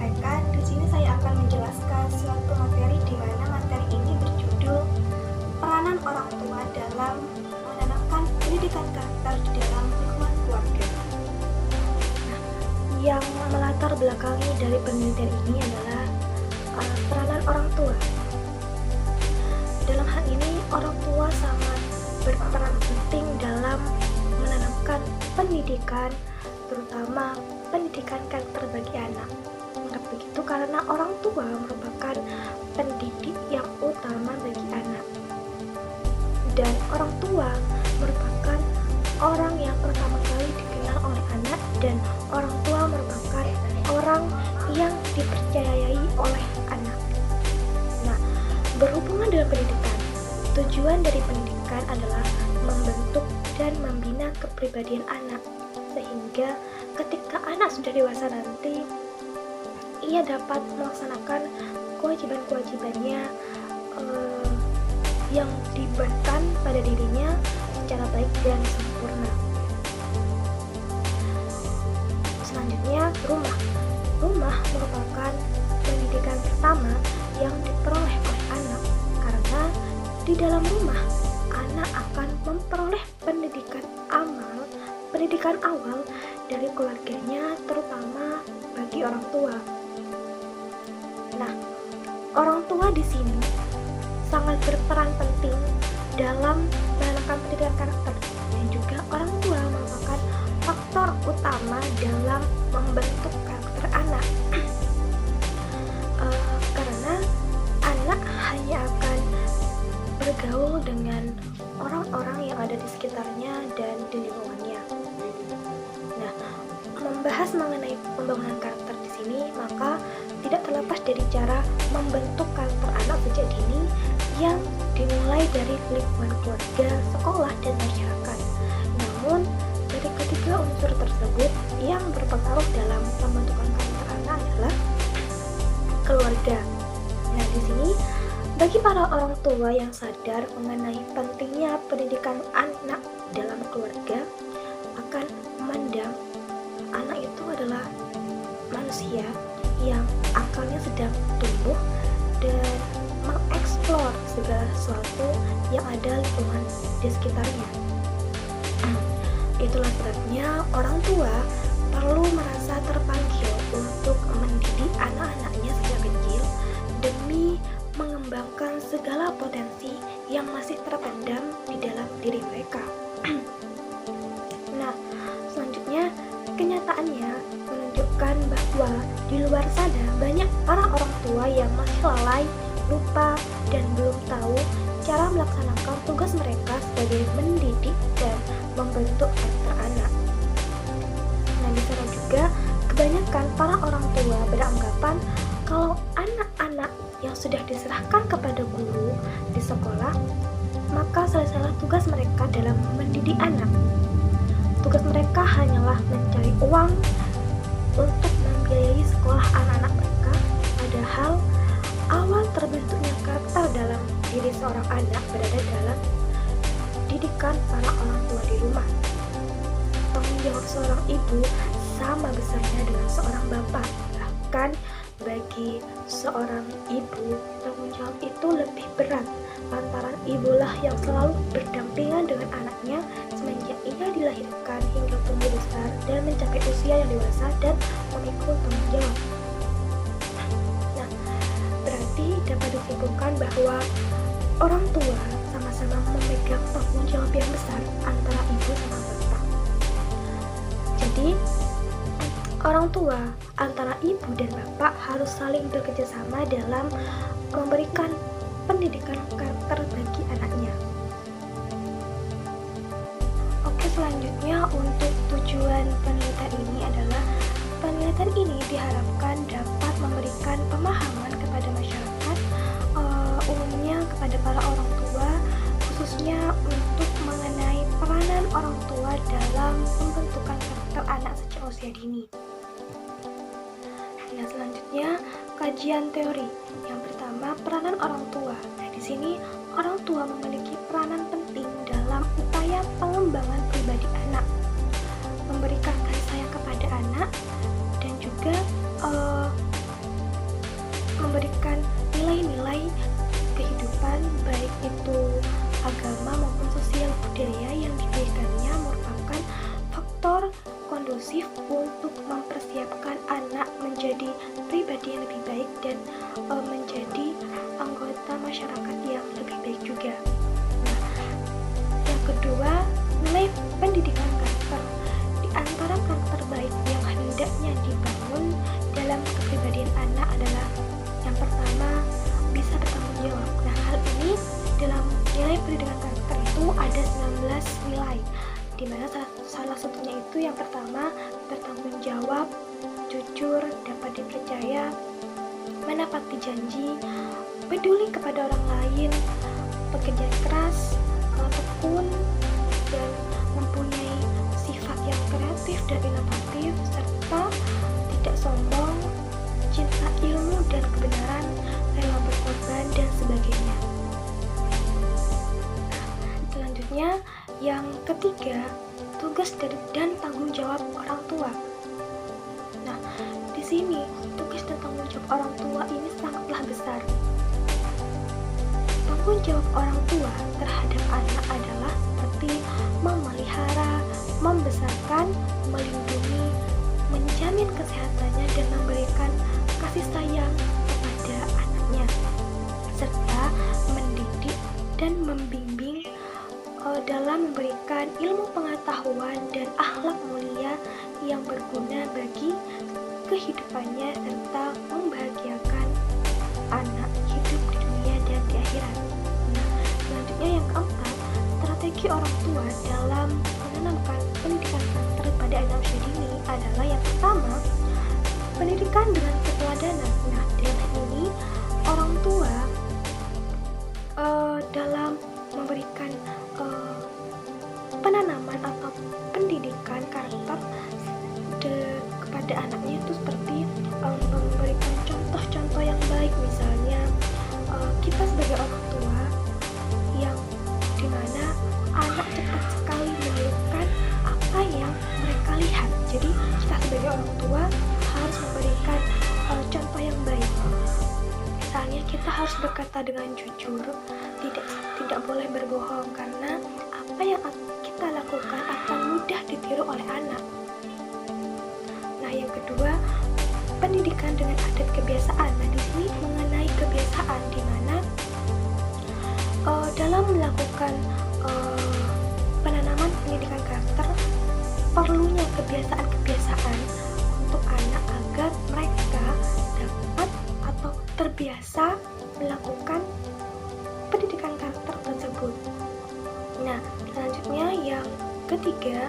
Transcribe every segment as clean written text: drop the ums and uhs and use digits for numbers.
sampaikan, di sini saya akan menjelaskan suatu materi di mana materi ini berjudul peranan orang tua dalam menanamkan pendidikan karakter di dalam lingkungan keluarga. Nah, yang melatar belakangi dari penelitian ini adalah peranan orang tua. Dalam hal ini, orang tua sangat berperan penting dalam menanamkan pendidikan, terutama pendidikan karakter bagi anak. Mengapa begitu? Karena orang tua merupakan pendidik yang utama bagi anak. Dan orang tua merupakan orang yang pertama kali dikenal oleh anak, dan orang tua merupakan orang yang dipercayai oleh anak. Nah, berhubungan dengan pendidikan, tujuan dari pendidikan adalah membentuk dan membina kepribadian anak, sehingga ketika anak sudah dewasa nanti, ia dapat melaksanakan kewajiban-kewajibannya yang dibebankan pada dirinya secara baik dan sempurna. Selanjutnya, rumah. Rumah merupakan pendidikan pertama yang diperoleh oleh anak, karena di dalam rumah anak akan memperoleh pendidikan awal dari keluarganya, terutama bagi orang tua. Nah, orang tua di sini sangat berperan penting dalam menanamkan pendidikan karakter, dan juga orang tua merupakan faktor utama dalam membentuk karakter anak. Karena anak hanya akan bergaul dengan orang-orang yang ada di sekitarnya dan di lingkungannya. Nah, membahas mengenai pembangunan karakter di sini, maka tidak terlepas dari cara membentuk karakter anak sejak dini yang dimulai dari lingkungan keluarga, sekolah, dan masyarakat. Namun, dari ketiga unsur tersebut yang berpengaruh dalam pembentukan karakter anak adalah keluarga. Nah, di sini bagi para orang tua yang sadar mengenai pentingnya pendidikan anak dalam keluarga, akan memandang anak itu adalah manusia yang akalnya sedang tumbuh dan mengeksplor segala sesuatu yang ada lingkungan di sekitarnya. Itulah sebabnya orang tua perlu merasa terpanggil untuk mendidik anak-anaknya sejak kecil demi mengembangkan segala potensi yang masih terpendam di dalam diri mereka. Nah, selanjutnya kenyataannya menunjukkan bahwa di luar sana banyak para orang tua yang masih lalai, lupa, dan belum tahu cara melaksanakan tugas mereka sebagai mendidik dan membentuk karakter anak. Nah, di sana juga kebanyakan para orang tua beranggapan kalau anak-anak yang sudah diserahkan kepada guru di sekolah, maka selesailah tugas mereka dalam mendidik anak. Tugas mereka hanyalah mencari uang untuk membiayai sekolah anak-anak mereka, padahal awal terbentuknya karakter dalam diri seorang anak berada dalam didikan para orang tua di rumah. Tanggung jawab seorang ibu sama besarnya dengan seorang bapak. Bahkan bagi seorang ibu, tanggung jawab itu lebih berat, lantaran ibulah yang selalu berdampingan dengan anaknya semenjak ia dilahirkan hingga tumbuh besar dan mencapai usia yang dewasa dan memikul tanggung jawab. Nah, berarti dapat disimpulkan bahwa orang tua sama-sama memegang tanggung jawab yang besar antara ibu sama bapak. Jadi, orang tua antara ibu dan bapak harus saling bekerjasama dalam memberikan pendidikan karakter bagi anaknya. Oke, selanjutnya untuk tujuan penelitian ini adalah penelitian ini diharapkan dapat memberikan pemahaman kepada masyarakat, umumnya kepada para orang tua, khususnya untuk mengenai peranan orang tua dalam pembentukan karakter anak sejak usia dini. Nah, selanjutnya kajian teori. Yang pertama, peranan orang tua. Nah, di sini orang tua memiliki peranan penting dalam upaya pengembangan pribadi anak, memberikan kasih sayang kepada anak, dan juga itu agama maupun sosial budaya yang diberikannya merupakan faktor kondusif untuk mempersiapkan anak menjadi pribadi yang lebih baik dan menjadi anggota masyarakat yang lebih baik juga. Nah, yang kedua, nilai pendidikan karakter. Di antara karakter baik yang hendaknya dibangun dalam kepribadian anak adalah yang pertama, bisa bertanggung jawab. Nah, hal ini dalam nilai pendidikan karakter itu ada 19 nilai, di mana salah satunya itu yang pertama, bertanggung jawab, jujur, dapat dipercaya, menepati janji, peduli kepada orang lain, bekerja keras, tekun, dan mempunyai sifat yang kreatif dan inovatif, serta tidak sombong, cinta ilmu dan kebenaran, rela berkorban, dan sebagainya. Selanjutnya, yang ketiga, tugas dan tanggung jawab orang tua. Nah, di sini tugas dan tanggung jawab orang tua ini sangatlah besar. Tanggung jawab orang tua terhadap anak adalah seperti memelihara, membesarkan, melindungi, menjamin kesehatannya, dan memberikan kasih sayang kepada anaknya, serta mendidik dan membimbing dalam memberikan ilmu pengetahuan dan akhlak mulia yang berguna bagi kehidupannya, serta membahagiakan anak hidup di dunia dan di akhirat. Nah, selanjutnya yang keempat, strategi orang tua dalam menanamkan pendidikan karakter pada anak usia dini adalah yang pertama, pendidikan dengan keteladanan. Nah, dalam hal ini orang tua dalam memberikan penanaman atau pendidikan karakter kepada anaknya itu seperti memberikan contoh-contoh yang baik. Misalnya kita sebagai orang tua yang dimana anak cepat sekali menirukan apa yang mereka lihat, jadi kita sebagai orang tua harus memberikan contoh yang baik. Misalnya kita harus berkata dengan jujur, tidak boleh berbohong, karena apa yang kita lakukan akan mudah ditiru oleh anak. Nah, yang kedua, pendidikan dengan adat kebiasaan. Nah, di sini mengenai kebiasaan, di mana dalam melakukan penanaman pendidikan karakter perlunya kebiasaan-kebiasaan untuk anak agar mereka dapat atau terbiasa melakukan pendidikan karakter tersebut. Nah, selanjutnya yang ketiga,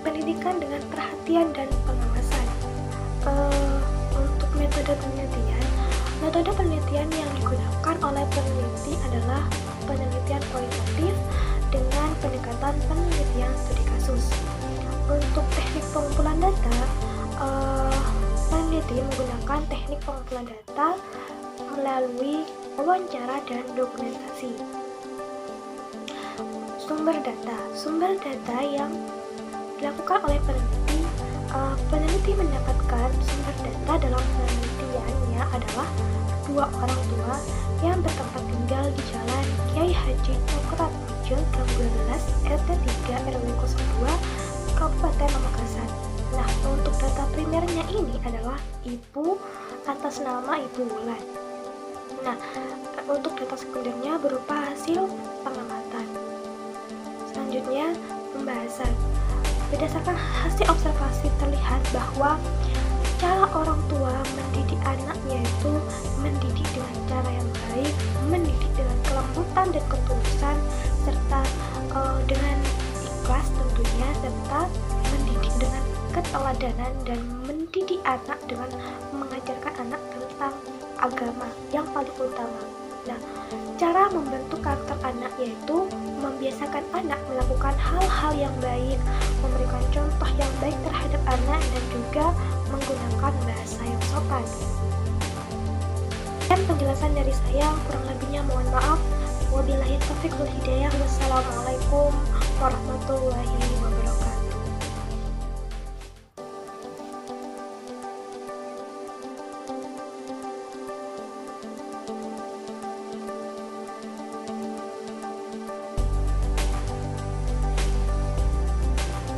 pendidikan dengan perhatian dan pengawasan. Untuk metode penelitian yang digunakan oleh peneliti adalah penelitian kualitatif dengan pendekatan penelitian studi kasus. Untuk teknik pengumpulan data, peneliti menggunakan teknik pengumpulan data melalui wawancara dan dokumentasi. Sumber data yang dilakukan oleh peneliti mendapatkan sumber data dalam penelitiannya adalah dua orang tua yang bertempat tinggal di Jalan Kiai Haji Cokrat Muncul, Gang 12, RT 3 RW 02, Kabupaten Pamekasan. Nah, untuk data primernya ini adalah ibu atas nama Ibu Wulan. Nah, untuk data sekundernya berupa hasil pengamatan. Selanjutnya, pembahasan. Berdasarkan hasil observasi terlihat bahwa cara orang tua mendidik anaknya itu mendidik dengan cara yang baik, mendidik dengan kelembutan dan ketulusan, serta dengan ikhlas tentunya, serta mendidik dengan keteladanan, dan mendidik anak dengan mengajarkan anak tentang agama yang paling utama. Nah, cara membentuk karakter anak yaitu membiasakan anak melakukan hal-hal yang baik, memberikan contoh yang baik terhadap anak, dan juga menggunakan bahasa yang sopan. Dan penjelasan dari saya, kurang lebihnya mohon maaf. Wabillahi taufiq wal hidayah. Wassalamualaikum warahmatullahi wabarakatuh.